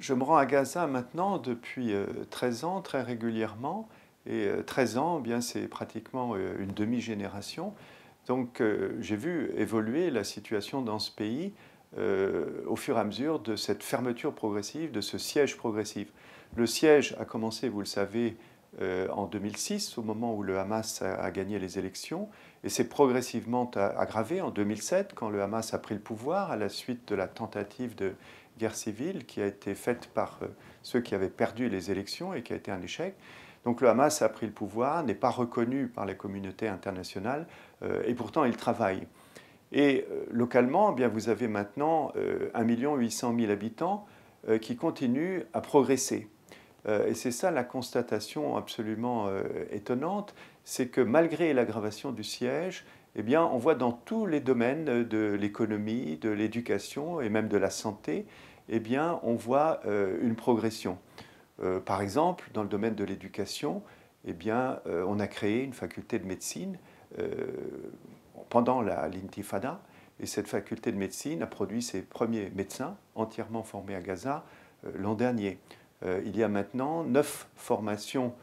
Je me rends à Gaza maintenant depuis 13 ans, très régulièrement. Et 13 ans, eh bien, c'est pratiquement une demi-génération. Donc j'ai vu évoluer la situation dans ce pays au fur et à mesure de cette fermeture progressive, de ce siège progressif. Le siège a commencé, vous le savez, en 2006, au moment où le Hamas a gagné les élections, et s'est progressivement aggravé en 2007, quand le Hamas a pris le pouvoir à la suite de la tentative de guerre civile qui a été faite par ceux qui avaient perdu les élections et qui a été un échec. Donc le Hamas a pris le pouvoir, n'est pas reconnu par la communauté internationale, et pourtant il travaille. Et localement, eh bien, vous avez maintenant 1 800 000 habitants qui continuent à progresser. Et c'est ça la constatation absolument étonnante, c'est que malgré l'aggravation du siège, eh bien, on voit dans tous les domaines de l'économie, de l'éducation et même de la santé, eh bien, on voit une progression. Par exemple, dans le domaine de l'éducation, eh bien, on a créé une faculté de médecine pendant l'intifada, et cette faculté de médecine a produit ses premiers médecins entièrement formés à Gaza l'an dernier. Il y a maintenant 9 formations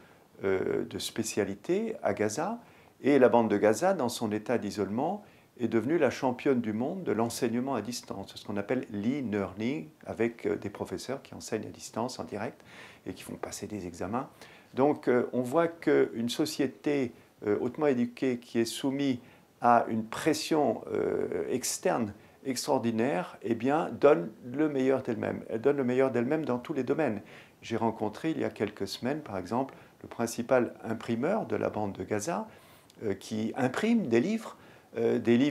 de spécialité à Gaza, et la bande de Gaza, dans son état d'isolement, est devenue la championne du monde de l'enseignement à distance, ce qu'on appelle l'e-learning, avec des professeurs qui enseignent à distance, en direct, et qui font passer des examens. Donc on voit qu'une société hautement éduquée qui est soumise à une pression externe extraordinaire, eh bien, donne le meilleur d'elle-même. Elle donne le meilleur d'elle-même dans tous les domaines. J'ai rencontré il y a quelques semaines, par exemple, le principal imprimeur de la bande de Gaza, qui imprime des livres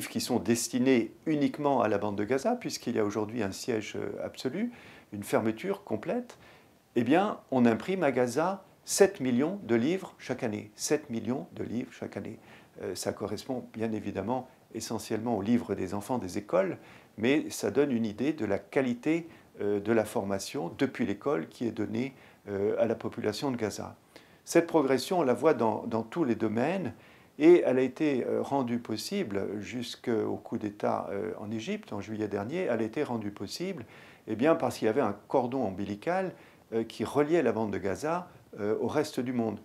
qui sont destinés uniquement à la bande de Gaza, puisqu'il y a aujourd'hui un siège absolu, une fermeture complète. Eh bien, on imprime à Gaza 7 millions de livres chaque année. 7 millions de livres chaque année. Ça correspond bien évidemment essentiellement aux livres des enfants des écoles, mais ça donne une idée de la qualité de la formation depuis l'école qui est donnée à la population de Gaza. Cette progression, on la voit dans tous les domaines, et elle a été rendue possible jusqu'au coup d'État en Égypte en juillet dernier. Elle a été rendue possible eh bien, parce qu'il y avait un cordon ombilical qui reliait la bande de Gaza au reste du monde.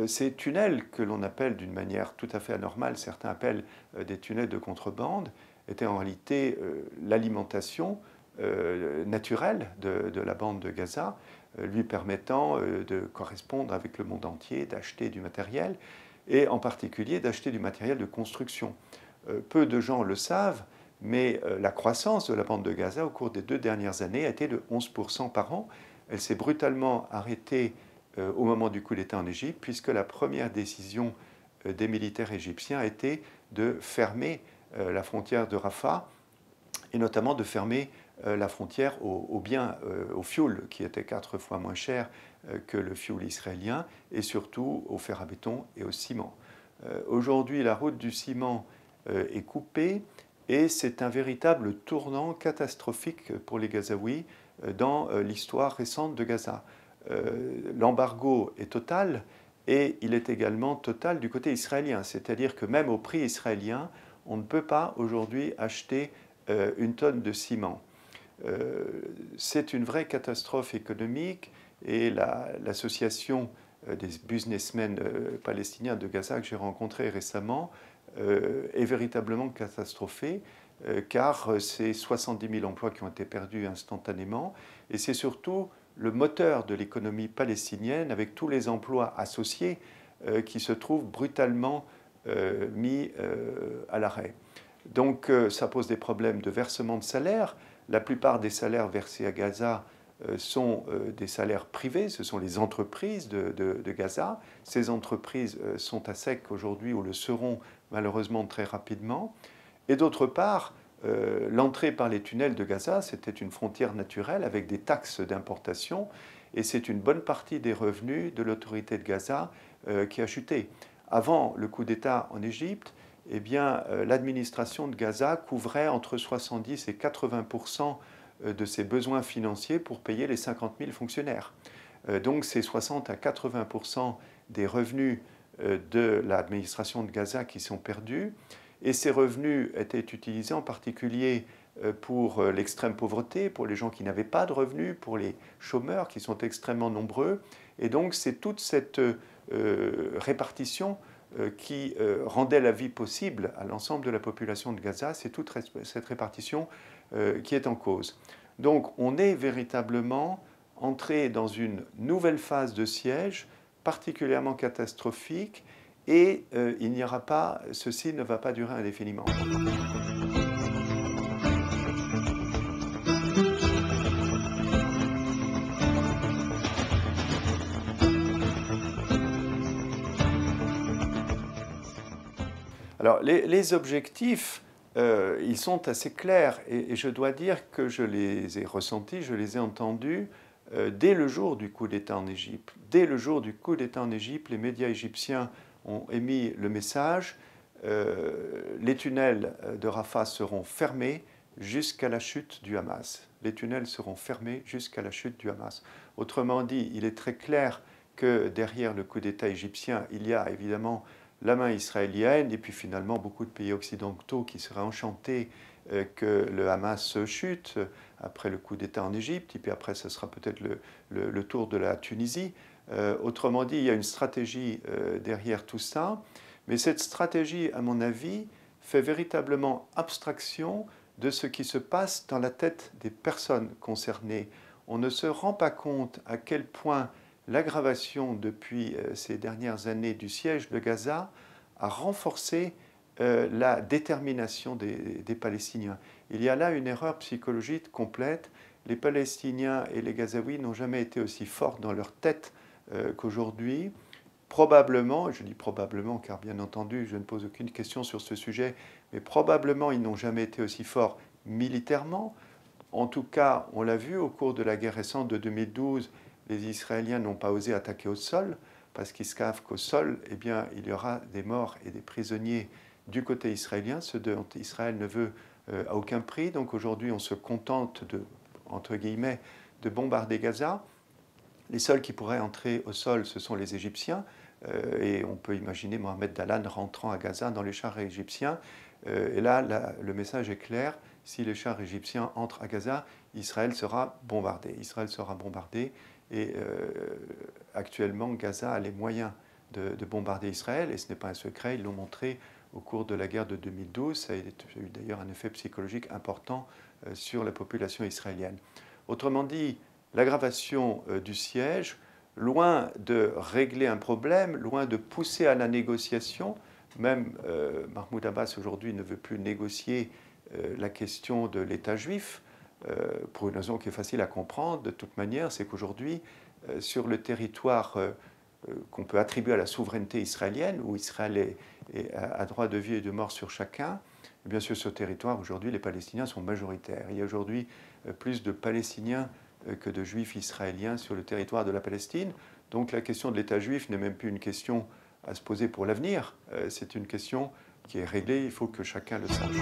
Ces tunnels, que l'on appelle d'une manière tout à fait anormale, certains appellent des tunnels de contrebande, étaient en réalité l'alimentation naturelle de la bande de Gaza, lui permettant de correspondre avec le monde entier, d'acheter du matériel, et en particulier d'acheter du matériel de construction. Peu de gens le savent, mais la croissance de la bande de Gaza au cours des 2 dernières années a été de 11% par an. Elle s'est brutalement arrêtée au moment du coup d'État en Égypte, puisque la première décision des militaires égyptiens a été de fermer la frontière de Rafah, et notamment de fermer la frontière au fioul, qui était 4 fois moins cher que le fioul israélien, et surtout au fer à béton et au ciment. Aujourd'hui, la route du ciment est coupée, et c'est un véritable tournant catastrophique pour les Gazaouis dans l'histoire récente de Gaza. L'embargo est total, et il est également total du côté israélien, c'est-à-dire que même au prix israélien, on ne peut pas aujourd'hui acheter une tonne de ciment. C'est une vraie catastrophe économique, et l'association des businessmen palestiniens de Gaza que j'ai rencontré récemment est véritablement catastrophée, car c'est 70 000 emplois qui ont été perdus instantanément, et c'est surtout le moteur de l'économie palestinienne, avec tous les emplois associés qui se trouvent brutalement mis à l'arrêt. Donc ça pose des problèmes de versement de salaire. La plupart des salaires versés à Gaza sont des salaires privés, ce sont les entreprises de Gaza. Ces entreprises sont à sec aujourd'hui, ou le seront malheureusement très rapidement. Et d'autre part, l'entrée par les tunnels de Gaza, c'était une frontière naturelle avec des taxes d'importation, et c'est une bonne partie des revenus de l'autorité de Gaza qui a chuté. Avant le coup d'État en Égypte, eh bien, l'administration de Gaza couvrait entre 70 et 80% de ses besoins financiers pour payer les 50 000 fonctionnaires. Donc c'est 60 à 80% des revenus de l'administration de Gaza qui sont perdus. Et ces revenus étaient utilisés en particulier pour l'extrême pauvreté, pour les gens qui n'avaient pas de revenus, pour les chômeurs qui sont extrêmement nombreux. Et donc c'est toute cette répartition qui rendait la vie possible à l'ensemble de la population de Gaza. C'est toute cette répartition qui est en cause. Donc on est véritablement entré dans une nouvelle phase de siège particulièrement catastrophique et il n'y aura pas, ceci ne va pas durer indéfiniment. Alors les objectifs, ils sont assez clairs et je dois dire que je les ai ressentis, je les ai entendus dès le jour du coup d'État en Égypte. Dès le jour du coup d'État en Égypte, les médias égyptiens ont émis le message les tunnels de Rafah seront fermés jusqu'à la chute du Hamas. Les tunnels seront fermés jusqu'à la chute du Hamas. Autrement dit, il est très clair que derrière le coup d'État égyptien, il y a évidemment la main israélienne et puis finalement beaucoup de pays occidentaux qui seraient enchantés que le Hamas chute après le coup d'État en Égypte et puis après ce sera peut-être le tour de la Tunisie. Autrement dit, il y a une stratégie derrière tout ça, mais cette stratégie, à mon avis, fait véritablement abstraction de ce qui se passe dans la tête des personnes concernées. On ne se rend pas compte à quel point l'aggravation depuis ces dernières années du siège de Gaza a renforcé la détermination des Palestiniens. Il y a là une erreur psychologique complète. Les Palestiniens et les Gazaouis n'ont jamais été aussi forts dans leur tête qu'aujourd'hui. Probablement, et je dis probablement car bien entendu je ne pose aucune question sur ce sujet, mais probablement ils n'ont jamais été aussi forts militairement. En tout cas, on l'a vu au cours de la guerre récente de 2012, les Israéliens n'ont pas osé attaquer au sol, parce qu'ils savent qu'au sol, eh bien, il y aura des morts et des prisonniers du côté israélien, ce dont Israël ne veut à aucun prix. Donc aujourd'hui, on se contente de, entre guillemets, de bombarder Gaza. Les seuls qui pourraient entrer au sol, ce sont les Égyptiens. Et on peut imaginer Mohamed Dahlan rentrant à Gaza dans les chars égyptiens. Et là, le message est clair. Si les chars égyptiens entrent à Gaza, Israël sera bombardé. Israël sera bombardé. Et actuellement, Gaza a les moyens de bombarder Israël. Et ce n'est pas un secret. Ils l'ont montré au cours de la guerre de 2012. Ça a eu d'ailleurs un effet psychologique important sur la population israélienne. Autrement dit, l'aggravation du siège, loin de régler un problème, loin de pousser à la négociation, même Mahmoud Abbas aujourd'hui ne veut plus négocier la question de l'État juif, pour une raison qui est facile à comprendre de toute manière, c'est qu'aujourd'hui, sur le territoire qu'on peut attribuer à la souveraineté israélienne, où Israël a droit de vie et de mort sur chacun, et bien sûr, sur ce territoire, aujourd'hui, les Palestiniens sont majoritaires. Il y a aujourd'hui plus de Palestiniens que de Juifs israéliens sur le territoire de la Palestine. Donc la question de l'État juif n'est même plus une question à se poser pour l'avenir. C'est une question qui est réglée, il faut que chacun le sache.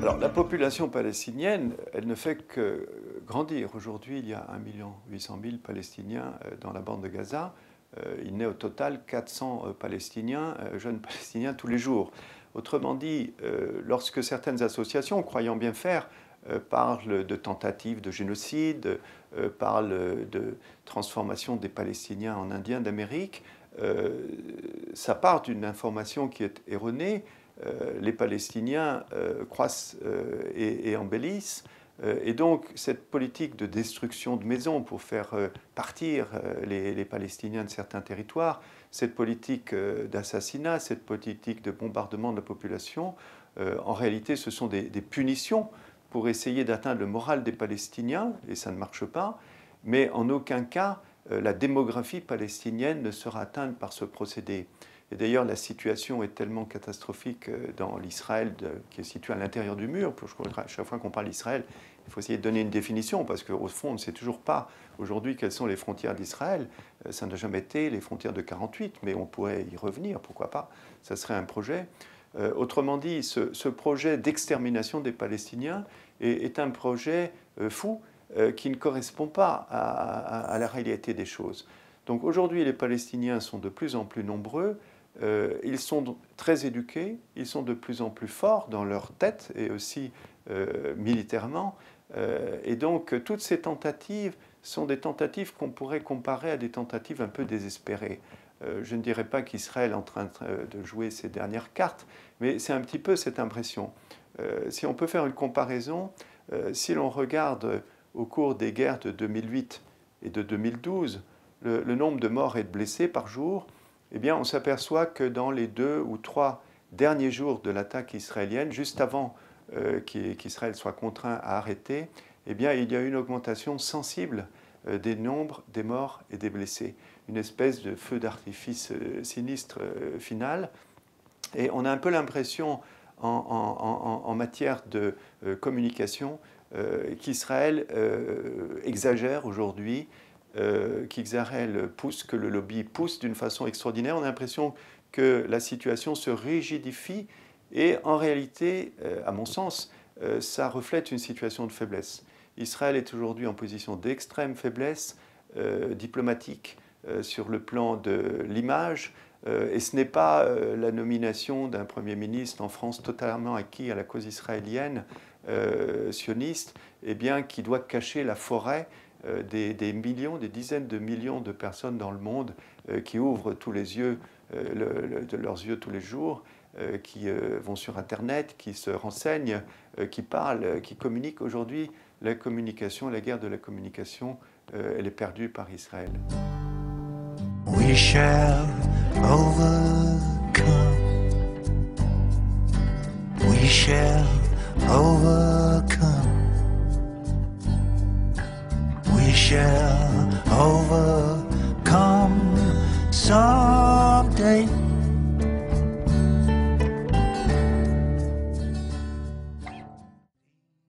Alors la population palestinienne, elle ne fait que grandir. Aujourd'hui, il y a 1 800 000 Palestiniens dans la bande de Gaza. Il naît au total 400 Palestiniens, jeunes Palestiniens tous les jours. Autrement dit, lorsque certaines associations, croyant bien faire, parlent de tentatives de génocide, parlent de transformation des Palestiniens en Indiens d'Amérique, ça part d'une information qui est erronée. Les Palestiniens croissent et embellissent. Et donc, cette politique de destruction de maisons pour faire partir les Palestiniens de certains territoires, cette politique d'assassinat, cette politique de bombardement de la population, en réalité, ce sont des punitions pour essayer d'atteindre le moral des Palestiniens, et ça ne marche pas, mais en aucun cas, la démographie palestinienne ne sera atteinte par ce procédé. Et d'ailleurs, la situation est tellement catastrophique dans l'Israël qui est situé à l'intérieur du mur. À chaque fois qu'on parle d'Israël, il faut essayer de donner une définition, parce qu'au fond, on ne sait toujours pas aujourd'hui quelles sont les frontières d'Israël. Ça n'a jamais été les frontières de 1948, mais on pourrait y revenir, pourquoi pas. Ça serait un projet. Autrement dit, ce projet d'extermination des Palestiniens est un projet fou qui ne correspond pas à la réalité des choses. Donc aujourd'hui, les Palestiniens sont de plus en plus nombreux, ils sont très éduqués, ils sont de plus en plus forts dans leur tête et aussi militairement. Et donc toutes ces tentatives sont des tentatives qu'on pourrait comparer à des tentatives un peu désespérées. Je ne dirais pas qu'Israël est en train de jouer ses dernières cartes, mais c'est un petit peu cette impression. Si on peut faire une comparaison, si l'on regarde au cours des guerres de 2008 et de 2012, le nombre de morts et de blessés par jour, eh bien, on s'aperçoit que dans les 2 ou 3 derniers jours de l'attaque israélienne, juste avant qu'Israël soit contraint à arrêter, eh bien, il y a eu une augmentation sensible des nombres des morts et des blessés. Une espèce de feu d'artifice sinistre final. Et on a un peu l'impression, en matière de communication, qu'Israël exagère aujourd'hui, qu'Israël pousse, que le lobby pousse d'une façon extraordinaire. On a l'impression que la situation se rigidifie et en réalité, à mon sens, ça reflète une situation de faiblesse. Israël est aujourd'hui en position d'extrême faiblesse diplomatique sur le plan de l'image. Et ce n'est pas la nomination d'un Premier ministre en France totalement acquis à la cause israélienne, sioniste, eh bien, qui doit cacher la forêt des millions, des dizaines de millions de personnes dans le monde qui ouvrent tous les yeux, de leurs yeux tous les jours, qui vont sur Internet, qui se renseignent, qui parlent, qui communiquent. Aujourd'hui, la communication, la guerre de la communication, elle est perdue par Israël. We shall overcome. We shall overcome. We shall overcome.